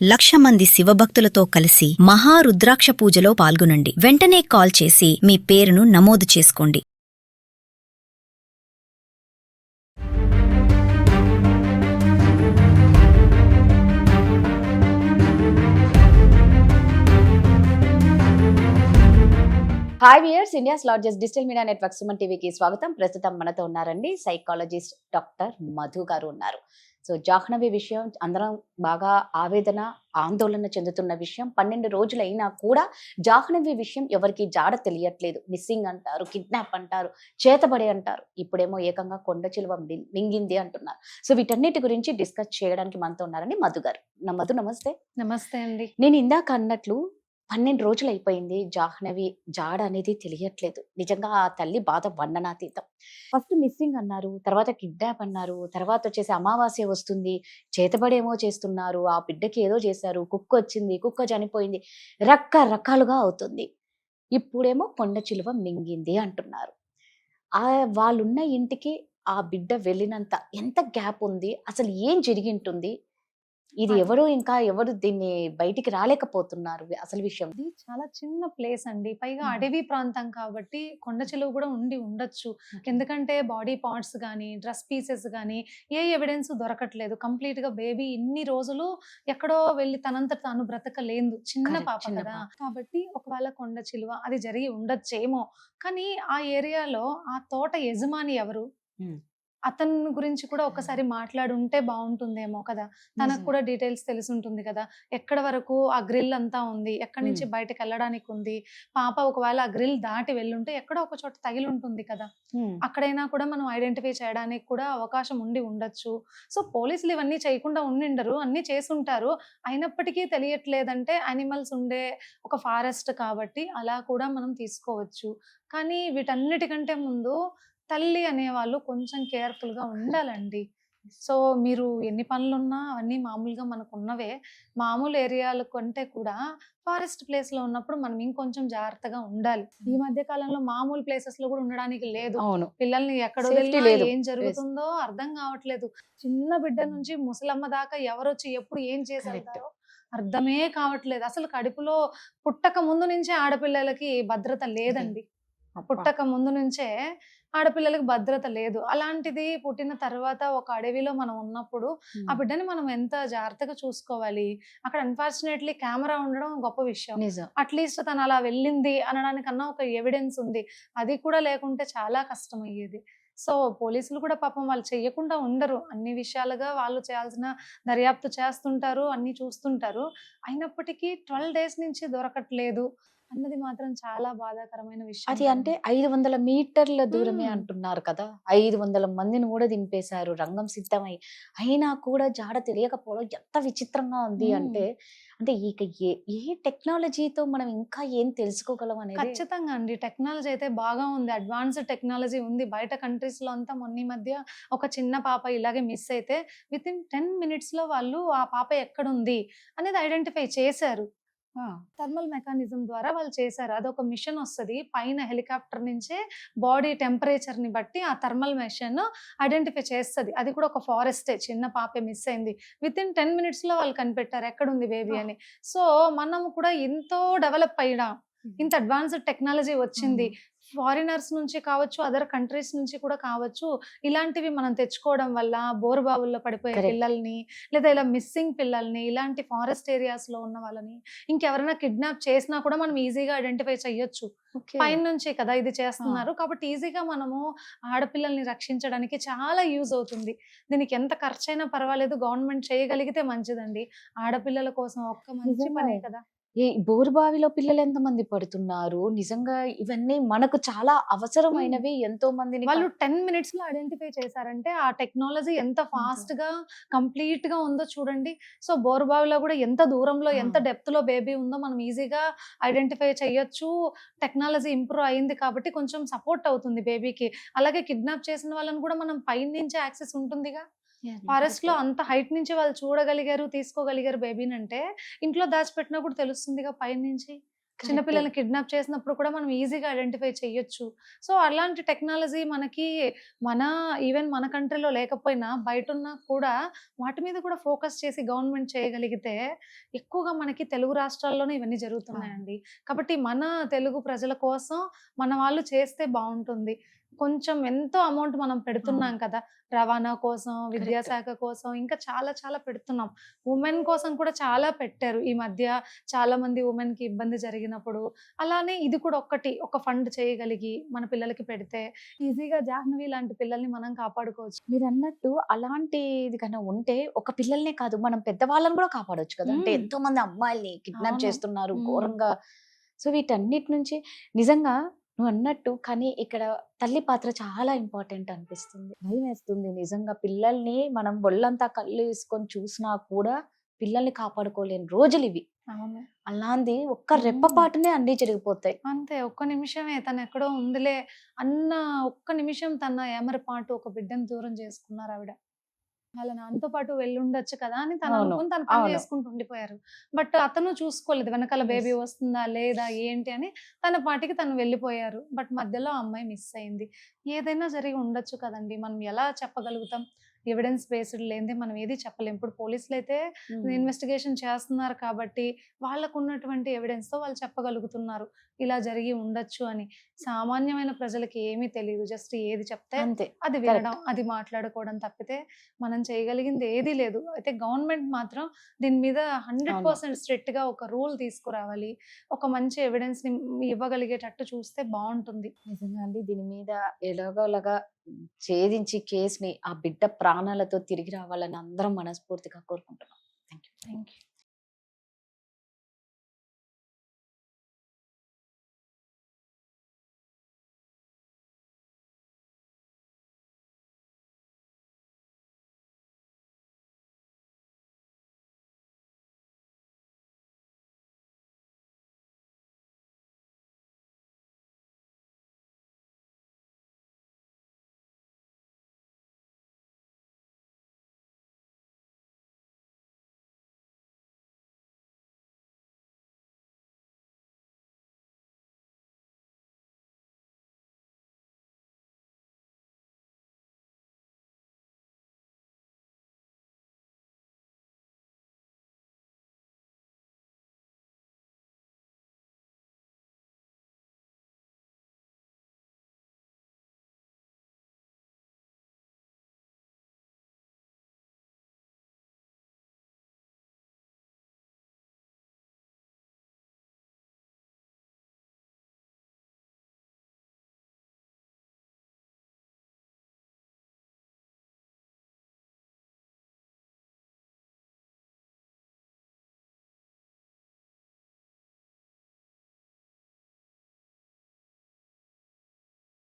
1,00,000 మంది శివభక్తులతో కలిసి మహారుద్రాక్ష పూజలో పాల్గొనండి. వెంటనే కాల్ చేసి మీ పేరును నమోదు చేసుకోండి. Hi viewers, India's largest digital media network Suman టీవీకి స్వాగతం. ప్రస్తుతం మనతో ఉన్నారండి సైకాలజిస్ట్ డాక్టర్ మధు గారు ఉన్నారు. సో జాహ్నవి విషయం అందరం బాగా ఆవేదన ఆందోళన చెందుతున్న విషయం. 12 రోజులు అయినా కూడా జాహ్నవి విషయం ఎవరికి జాడ తెలియట్లేదు. మిస్సింగ్ అంటారు, కిడ్నాప్ అంటారు, చేతబడి అంటారు, ఇప్పుడేమో ఏకంగా కొండ చిలువ మింగింది అంటున్నారు. సో వీటన్నిటి గురించి డిస్కస్ చేయడానికి మనతో ఉన్నారండి మధు గారు. మధు నమస్తే. నమస్తే అండి. నేను ఇందాక అన్నట్లు 12 రోజులు అయిపోయింది, జాహ్నవి జాడ అనేది తెలియట్లేదు. నిజంగా ఆ తల్లి బాధ వర్ణనాతీతం. ఫస్ట్ మిస్సింగ్ అన్నారు, తర్వాత కిడ్నాప్ అన్నారు, తర్వాత వచ్చేసి అమావాస్య వస్తుంది, చేతబడేమో చేస్తున్నారు, ఆ బిడ్డకి ఏదో చేశారు, కుక్క వచ్చింది, కుక్క చనిపోయింది, రకరకాలుగా అవుతుంది. ఇప్పుడేమో కొండ చిలువ మింగింది అంటున్నారు. వాళ్ళున్న ఇంటికి ఆ బిడ్డ వెళ్ళినంత ఎంత గ్యాప్ ఉంది, అసలు ఏం జరిగింటుంది, ఇది ఎవరు దీన్ని బయటికి రాలేకపోతున్నారు అసలు విషయం? ఇది చాలా చిన్న ప్లేస్ అండి, పైగా అడవి ప్రాంతం కాబట్టి కొండ చిలువ కూడా ఉండొచ్చు. ఎందుకంటే బాడీ పార్ట్స్ కానీ డ్రెస్ పీసెస్ కానీ ఏ ఎవిడెన్స్ దొరకట్లేదు. కంప్లీట్ గా బేబీ ఇన్ని రోజులు ఎక్కడో వెళ్ళి తనంత తాను బ్రతకలేదు, చిన్న పాప కదా. కాబట్టి ఒకవేళ కొండ చిలువ అది జరిగి ఉండొచ్చేమో. కానీ ఆ ఏరియాలో ఆ తోట యజమాని ఎవరు, అతని గురించి కూడా ఒకసారి మాట్లాడుంటే బాగుంటుందేమో కదా. తనకు కూడా డీటెయిల్స్ తెలిసి ఉంటుంది కదా. ఎక్కడ వరకు ఆ గ్రిల్ అంతా ఉంది, ఎక్కడి నుంచి బయటకు వెళ్ళడానికి ఉంది, పాప ఒకవేళ ఆ గ్రిల్ దాటి వెళ్ళుంటే ఎక్కడో ఒక చోట తగిలి ఉంటుంది కదా. అక్కడైనా కూడా మనం ఐడెంటిఫై చేయడానికి కూడా అవకాశం ఉండి ఉండొచ్చు. సో పోలీసులు ఇవన్నీ చేయకుండా ఉండిండరు, అన్ని చేసుంటారు. అయినప్పటికీ తెలియట్లేదంటే యానిమల్స్ ఉండే ఒక ఫారెస్ట్ కాబట్టి అలా కూడా మనం తీసుకోవచ్చు. కానీ వీటన్నిటికంటే ముందు తల్లి అనేవాళ్ళు కొంచెం కేర్ఫుల్గా ఉండాలండి. సో మీరు ఎన్ని పనులున్నా అవన్నీ మామూలుగా మనకు ఉన్నవే. మామూలు ఏరియాల కంటే కూడా ఫారెస్ట్ ప్లేస్ లో ఉన్నప్పుడు మనం ఇంకొంచెం జాగ్రత్తగా ఉండాలి. ఈ మధ్య కాలంలో మామూలు ప్లేసెస్ లో కూడా ఉండడానికి లేదు. పిల్లల్ని ఎక్కడో ఏం జరుగుతుందో అర్థం కావట్లేదు. చిన్న బిడ్డ నుంచి ముసలమ్మ దాకా ఎవరొచ్చి ఎప్పుడు ఏం చేసేస్తారో అర్థమే కావట్లేదు. అసలు కడుపులో పుట్టక ముందు నుంచే ఆడపిల్లలకి భద్రత లేదండి. పుట్టక ముందు నుంచే ఆడపిల్లలకి భద్రత లేదు. అలాంటిది పుట్టిన తర్వాత ఒక అడవిలో మనం ఉన్నప్పుడు ఆ బిడ్డని మనం ఎంత జాగ్రత్తగా చూసుకోవాలి. అక్కడ అన్ఫార్చునేట్లీ కెమెరా ఉండడం గొప్ప విషయం. అట్లీస్ట్ తను అలా వెళ్ళింది అనడానికన్నా ఒక ఎవిడెన్స్ ఉంది. అది కూడా లేకుంటే చాలా కష్టం అయ్యేది. సో పోలీసులు కూడా పాపం వాళ్ళు చెయ్యకుండా ఉండరు. అన్ని విషయాలుగా వాళ్ళు చేయాల్సిన దర్యాప్తు చేస్తుంటారు, అన్ని చూస్తుంటారు. అయినప్పటికీ 12 days నుంచి దొరకట్లేదు అన్నది మాత్రం చాలా బాధాకరమైన విషయం. అది అంటే 500 మీటర్ల దూరమే అంటున్నారు కదా. 500 మందిని కూడా దింపేశారు రంగం సిద్ధమై. అయినా కూడా జాడ తెలియకపోవడం ఎంత విచిత్రంగా ఉంది అంటే ఇక ఏ టెక్నాలజీతో మనం ఇంకా ఏం తెలుసుకోగలం అనేది. ఖచ్చితంగా అండి, టెక్నాలజీ అయితే బాగా ఉంది, అడ్వాన్స్డ్ టెక్నాలజీ ఉంది. బయట కంట్రీస్ లో అంతా మొన్న మధ్య ఒక చిన్న పాప ఇలాగే మిస్ అయితే విత్ ఇన్ 10 minutes లో వాళ్ళు ఆ పాప ఎక్కడుంది అనేది ఐడెంటిఫై చేశారు. థర్మల్ మెకానిజం ద్వారా వాళ్ళు చేశారు. అదొక మిషన్ వస్తుంది పైన హెలికాప్టర్ నుంచే బాడీ టెంపరేచర్ ని బట్టి ఆ థర్మల్ మెషిన్ ఐడెంటిఫై చేస్తుంది. అది కూడా ఒక ఫారెస్టే, చిన్న పాపే మిస్ అయింది. విత్ ఇన్ 10 minutes లో వాళ్ళు కనిపెట్టారు ఎక్కడుంది బేబీ అని. సో మనం కూడా ఎంతో డెవలప్ అయినా, ఇంత అడ్వాన్స్డ్ టెక్నాలజీ వచ్చింది. ఫారినర్స్ నుంచి కావచ్చు, అదర్ కంట్రీస్ నుంచి కూడా కావచ్చు, ఇలాంటివి మనం తెచ్చుకోవడం వల్ల బోరుబావుల్లో పడిపోయే పిల్లల్ని, లేదా ఇలా మిస్సింగ్ పిల్లల్ని, ఇలాంటి ఫారెస్ట్ ఏరియాస్ లో ఉన్న వాళ్ళని ఇంకెవరైనా కిడ్నాప్ చేసినా కూడా మనం ఈజీగా ఐడెంటిఫై చెయ్యొచ్చు. పైన నుంచి కదా ఇది చేస్తున్నారు కాబట్టి ఈజీగా మనము ఆడపిల్లల్ని రక్షించడానికి చాలా యూజ్ అవుతుంది. దీనికి ఎంత ఖర్చైనా పర్వాలేదు, గవర్నమెంట్ చేయగలిగితే మంచిదండి. ఆడపిల్లల కోసం ఒక్క మంచి పనే కదా. ఈ బోరుబావిలో పిల్లలు ఎంతమంది పడుతున్నారు, నిజంగా ఇవన్నీ మనకు చాలా అవసరమైనవి. ఎంతో మందిని వాళ్ళు 10 minutes లో ఐడెంటిఫై చేశారంటే ఆ టెక్నాలజీ ఎంత ఫాస్ట్ గా కంప్లీట్ గా ఉందో చూడండి. సో బోరుబావిలో కూడా ఎంత దూరంలో ఎంత డెప్త్ లో బేబీ ఉందో మనం ఈజీగా ఐడెంటిఫై చేయొచ్చు. టెక్నాలజీ ఇంప్రూవ్ అయింది కాబట్టి కొంచెం సపోర్ట్ అవుతుంది బేబీకి. అలాగే కిడ్నాప్ చేసిన వాళ్ళని కూడా మనం పై నుంచి యాక్సెస్ ఉంటుందిగా. ఫారెస్ట్ లో అంత హైట్ నుంచి వాళ్ళు చూడగలిగారు, తీసుకోగలిగారు బేబీని అంటే ఇంట్లో దాచిపెట్టినా కూడా తెలుస్తుందిగా పై నుంచి. చిన్న కరెక్టే. పిల్లల్ని కిడ్నాప్ చేసినప్పుడు కూడా మనం ఈజీగా ఐడెంటిఫై చేయొచ్చు. సో, అలాంటి టెక్నాలజీ మనకి మన ఈవెన్ మన కంట్రీలో లేకపోయినా బయటున్నా కూడా వాటి మీద కూడా ఫోకస్ చేసి గవర్నమెంట్ చేయగలిగితే ఎక్కువగా మనకి తెలుగు రాష్ట్రాల్లోనే ఇవన్నీ అవును. జరుగుతున్నాయండి. కాబట్టి మన తెలుగు ప్రజల కోసం మన వాళ్ళు చేస్తే బావుంటుంది. కొంచెం ఎంతో అమౌంట్ మనం పెడుతున్నాం అవును. కదా! రవాణా కోసం, కరెక్ట్. విద్యాశాఖ కోసం ఇంకా చాలా చాలా పెడుతున్నాం. వుమెన్ కోసం కూడా చాలా పెట్టారు. ఈ మధ్య చాలా మంది వుమెన్‌కి ఇబ్బంది జరిగినప్పుడు. అలానే ఇది కూడా ఒక ఫండ్ చేయగలిగి మన పిల్లలకి పెడితే ఈజీగా జాహ్నవి లాంటి పిల్లల్ని మనం కాపాడుకోవచ్చు. మీరన్నట్టు అలాంటిది కన్నా ఉంటే ఒక పిల్లల్నే కాదు మనం పెద్దవాళ్ళని కూడా కాపాడొచ్చు కదా! అంటే హ్మ్. ఎంతో మంది అమ్మాయిల్ని కిడ్నాప్ అవును. చేస్తున్నారు హ్మ్. ఘోరంగా. సో, వీటన్నిటి నుంచి నిజంగా నువ్వన్నట్టు కానీ ఇక్కడ తల్లి పాత్ర చాలా ఇంపార్టెంట్ అనిపిస్తుంది. భయమేస్తుంది నిజంగా పిల్లల్ని మనం ఒళ్ళంతా కళ్ళేసుకొని చూసినా కూడా పిల్లల్ని కాపాడుకోలేని రోజులివి. అవును. అలాంది ఒక్క హ్మ్. రెప్పపాటునే అన్నీ జరిగిపోతాయి. అంతే. ఒక్క నిమిషమే తనెక్కడో ఉందిలే అన్న ఒక్క నిమిషం తన ఏమరపాటు ఒక బిడ్డని దూరం చేసుకున్నారావిడ. వాళ్ళ నాన్నతో పాటు వెళ్ళుండొచ్చు కదా! అని అవును. తననుకుని తన పని అవును. చేసుకుంటూ ఉండిపోయారు. బట్ అతను చూసుకోలేదు. వెనకాల యెస్. బేబీ వస్తుందా? లేదా? ఏంటి? అని తన పాటికి తను వెళ్ళిపోయారు. బట్ మధ్యలో ఆ అమ్మాయి మిస్ అయింది. ఏదైనా జరిగి ఉండొచ్చు కదండీ! మనం ఎలా చెప్పగలుగుతాం? ఎవిడెన్స్ బేస్డ్ లేనిదే మనం ఏది చెప్పలేం. ఇప్పుడు పోలీసులైతే హ్మ్. ఇన్వెస్టిగేషన్ చేస్తున్నారు కాబట్టి వాళ్ళకున్నటువంటి ఎవిడెన్స్‌తో వాళ్ళు చెప్పగలుగుతున్నారు. ఇలా జరిగి ఉండొచ్చు అని. సామాన్యమైన ప్రజలకి ఏమీ తెలీదు. జస్ట్ ఏది చెప్తే అంతే. అది వినడం, కరెక్ట్. అది మాట్లాడుకోవడం తప్పితే మనం చేయగలిగింది ఏదీ లేదు. అయితే గవర్నమెంట్ మాత్రం దీని మీద అవును. 100% స్ట్రిక్ట్‌గా ఒక రూల్ తీసుకురావాలి. ఒక మంచి ఎవిడెన్స్‌ని ఇవ్వగలిగేటట్టు చూస్తే బావుంటుంది. నిజంగా అండి. దీని మీద ఎలాగోలాగా ఛేదించి కేస్‌ని ఆ బిడ్డ ప్రాణాలతో తిరిగి రావాలని అందరం మనస్ఫూర్తిగా కోరుకుంటున్నాం. Thank you. Thank you.